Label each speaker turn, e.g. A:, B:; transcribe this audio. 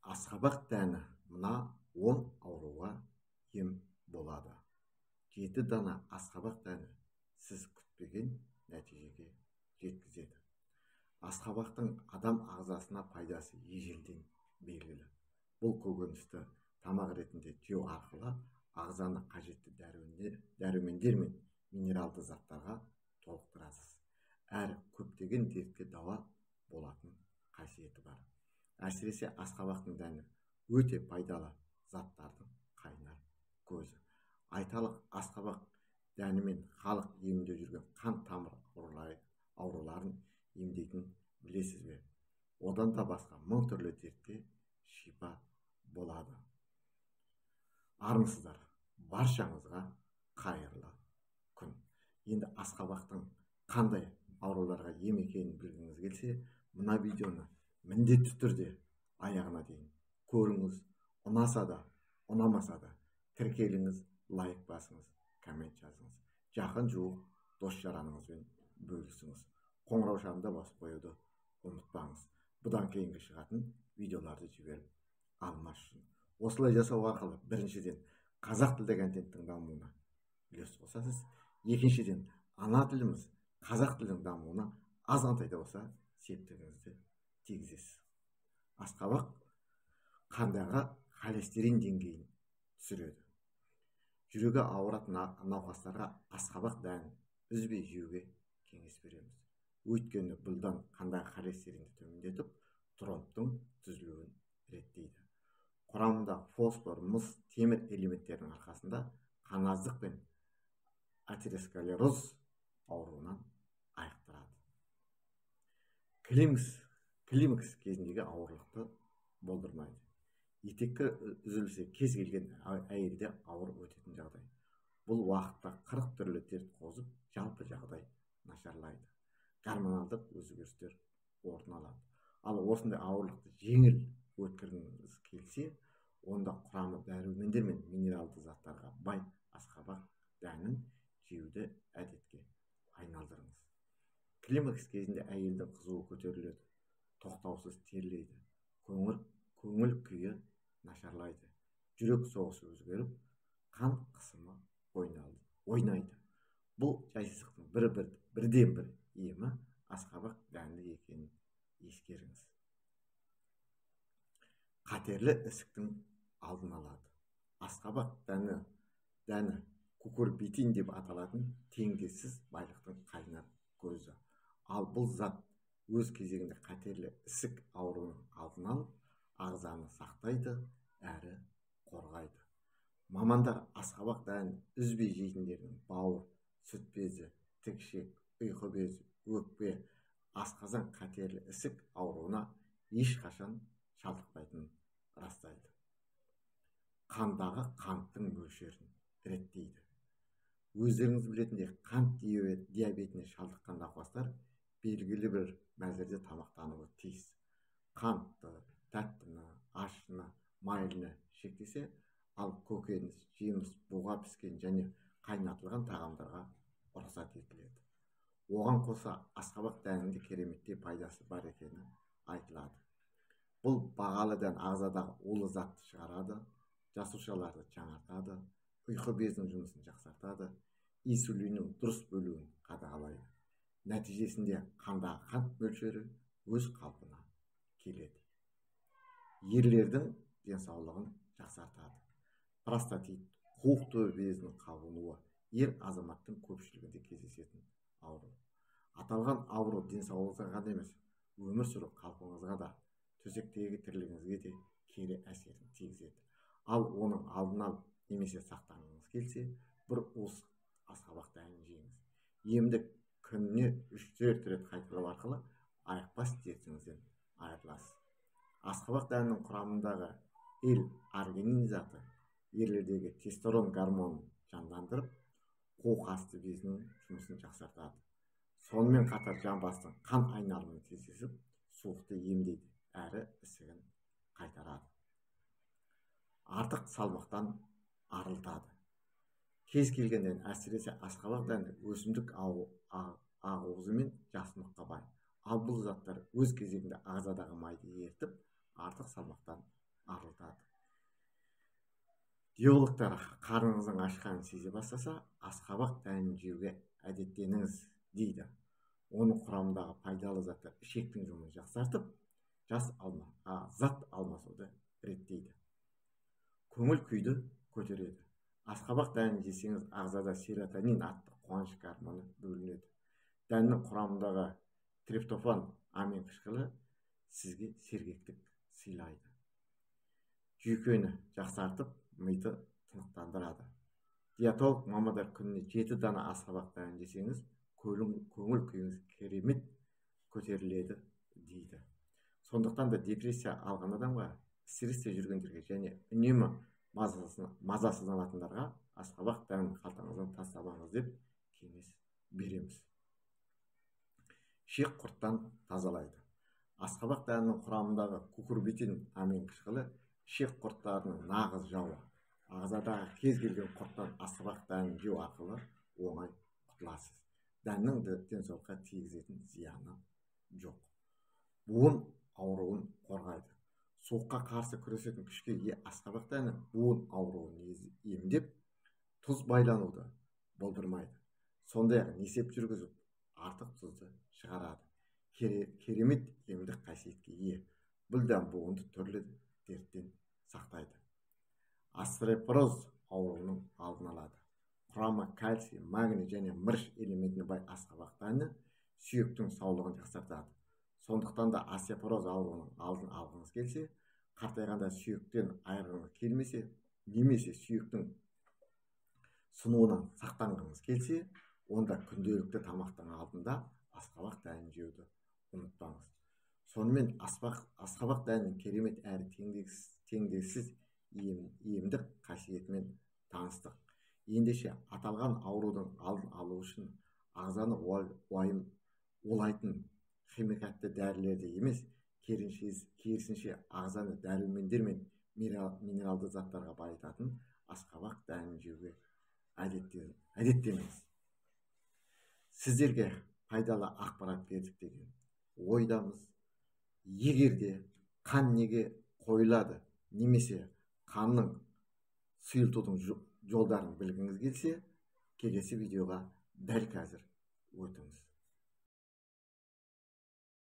A: Асқабақ дәні мына 10 ауруға ем болады. 7 дана асқабақ дәні сіз күтпеген нәтижеге жеткізеді. Асқабақтың адам ағзасына пайдасы ежелден белгілі. Бұл көкөністі тамақ ретінде жеу арқылы ағзаны қажетті дәрумендер мен минералды заттарға толықтырасыз. Әрі көптеген дертке дауа болатын қасиеті бар. Әсіресе асқабақтың дәні өте пайдалы заттардың қайнар көзі. Айталық, асқабақ дәнімен халық емінде жүрген қан тамыр ауруларын емдейтін білесіз бе? Одан да басқа 1000 түрлі дертке шипа болады. Армысыздар, баршаңызға қайырлы күн. Енді асқабақтың қандай ауруларға ем екенін білгіңіз келсе, мына видеоны міндетті түрде аяғына дейін көріңіз. Ұнаса да, ұнамаса да тіркеліңіз, лайк басыңыз, коммент жазыңыз. Жақын жуық дос-жараныңызбен бөлісіңіз. Қоңырау шамда басып қоюды ұмытпаңыз. Бұдан кейінгі шығатын видеоларды жіберіп алмас үшін. Осылай жасау арқылы біріншіден қазақ тілді контенттің дамуына үлес қосасыз. Екіншіден ана тіліміз қазақ тілінің дамуына азғантай да болса септігіңізді тигізесіз. Асқабақ қандағы холестерин деңгейін түсіреді. Жүрегі ауыратын науқастарға асқабақ дәнін үзбей жеуге кеңес береміз. Өйткені бұлдан қандағы холестеринді төмендетіп, тромбтың түзілуін реттейді. Құрамында фосфор, мыс, темір элементтерінің арқасында қаназдық пен атеросклероз ауруынан айықтырады. Климакс кезіндегі ауырлықты болдырмайды. Етеккі үзілсе кез келген әйелде ауыр өтетін жағдай. Бұл уақытта 40 түрлі дерт қозып, жалпы жағдай нашарлайды. Гормоналдық өзгерістер орын алады. Ал осындай ауырлықты жеңіл өткіргіңіз келсе, онда құрамы дәрумендер мен минералды заттарға бай асқабақ дәнін жеуді әдетке айналдырыңыз. Климакс кезінде әйелдің қызуы көтеріледі, тоқтаусыз терлейді, көңіл күйі нашарлайды, жүрек соғысы өзгеріп, қан қысымы ойнайды. Бұл жайсыздықтың бірден бір емі асқабақ дәні екенін ескеріңіз. Қатерлі ісіктің алдын алады. Асқабақ дәні кукурбитин деп аталатын теңдессіз байлықтың қайнар көзі. Ал бұл зат өз кезегінде қатерлі ісік ауруының алдын алып, ағзаны сақтайды әрі қорғайды. Мамандар асқабақ дәнін үзбей жейтіндердің бауыр, сүт безі, тікішек, ұйқы безі, өкпе, асқазан қатерлі ісік ауруына ешқашан шалдықпайтынын растайды. Қандағы қанттың мөлшерін реттейді. Өздеріңіз білетіндей, қант диабетіне шалдыққан науқастар белгілі бір мәзірде тамақтануы тиіс. Қантты, тәттіні, ащыны, майлыны шектесе, ал көкөніс, жеміс, буға піскен және қайнатылған тағамдарға рұқсат етіледі. Оған қоса асқабақ дәнінде кереметтей пайдасы бар екені айтылады. Бұл бағалы дән ағзадағы улы затты шығарады, жасушаларды жаңартады, ұйқы безінің жұмысын жақсартады, инсулиннің дұрыс бөлуін қадағалайды. Нәтижесінде қандағы қант мөлшері өз қалпына келеді. Ерлердің денсаулығын жақсартады. Простатит, қуық безінің қабынуы ер азаматтың көпшілігінде кездесетін ауру. Аталған ауру денсаулығыңызға ғана емес, өмір сүру қалпыңызға да, төсектегі тірлігіңізге де кері әсерін тигізеді. Ал оның алдын алып немесе сақтанғыңыз келсе, бір уыс асқабақ дәнін жеңіз. Емді күніне 3-4 рет қайталау арқылы айықпас дертіңізден айырыласыз. Асқабақ дәнінің құрамындағы L-аргинин заты ерлердегі тестостерон гормонын жандандырып, қуық асты безінің жұмысын жақсартады. Сонымен қатар жамбастың қан айналымын тездетіп, суықты емдейді әрі ісігін қайтарады. Артық салмақтан арылтады. Кез келгенден, әсіресе асқабақ дәні өсімдік ақуызы мен жасымыққа бай. Ал бұл заттар өз кезегінде ағзадағы майды ерітіп, артық салмақтан Диологтар қарныңыздың ашқанын сезе бастаса, асқабақ дәнін жеуге әдеттеніңіз дейді. Оның құрамындағы пайдалы заттар ішектің жұмысын жақсартып, зат алмасуды реттейді. Көңіл күйді көтереді. Асқабақ дәнін жесеңіз, ағзада серотонин атты қуаныш гормоны бөлінеді. Дәннің құрамындағы триптофан амин қышқылы сізге сергектік сыйлайды. Жүйкені жақсартып, миды тынықтандырады. Диетолог мамандар күніне 7 дана асқабақ дәнін жесеңіз, көңіл күйіңіз керемет көтеріледі дейді. Сондықтан да депрессия алған адамға, стрессте жүргендерге және үнемі мазасызданатындарға асқабақ дәнін қалтаңыздан тастамаңыз деп кеңес береміз. Ішек құрттан тазалайды. Асқабақ дәнінің құрамындағы кукурбитин амин қышқылы ішек құрттарының нағыз жауы. Ағзадағы кез келген құрттан асқабақ дәнін жеу арқылы оңай құтыласыз. Дәннің денсаулыққа тигізетін зияны жоқ. Буын ауруын қорғайды. Суыққа қарсы күресетін күшке ие асқабақ дәні буын ауруын емдеп, тұз байлануды болдырмайды. Сондай-ақ несеп жүргізіп, артық тұзды шығарады. Керемет емдік қасиетке ие. Бұл дән буынды түрлі дерттен сақтайды. Остеопороз ауруының алдын алады. Құрамы кальций, магний және мырыш элементіне бай асқабақ дәні сүйектің саулығын жақсартады. Сондықтан да остеопороз ауруының алдын алғыңыз келсе, қартайғанда сүйектен айырғыңыз келмесе, немесе сүйектің сынуынан сақтанғыңыз келсе, онда күнделікті тамақтың алдында асқабақ дәнін жеуді ұмытпаңыз. Сонымен асқабақ дәнінің керемет әрі теңдессіз емдік қасиетімен таныстық. Ендеше аталған аурудың алдын алу үшін ағзаны улайтын химикатты дәрілерді емес, керісінше ағзаны дәрумендер мен минералды заттарға байытатын асқабақ дәнін жеуге әдеттеніңіз. Сіздерге пайдалы ақпарат бердік деген ойдамыз. Егерде қан неге қойылады, немесе қанның сұйылтудың жолдарын білгіңіз келсе, келесі видеоға дәл қазір өтіңіз.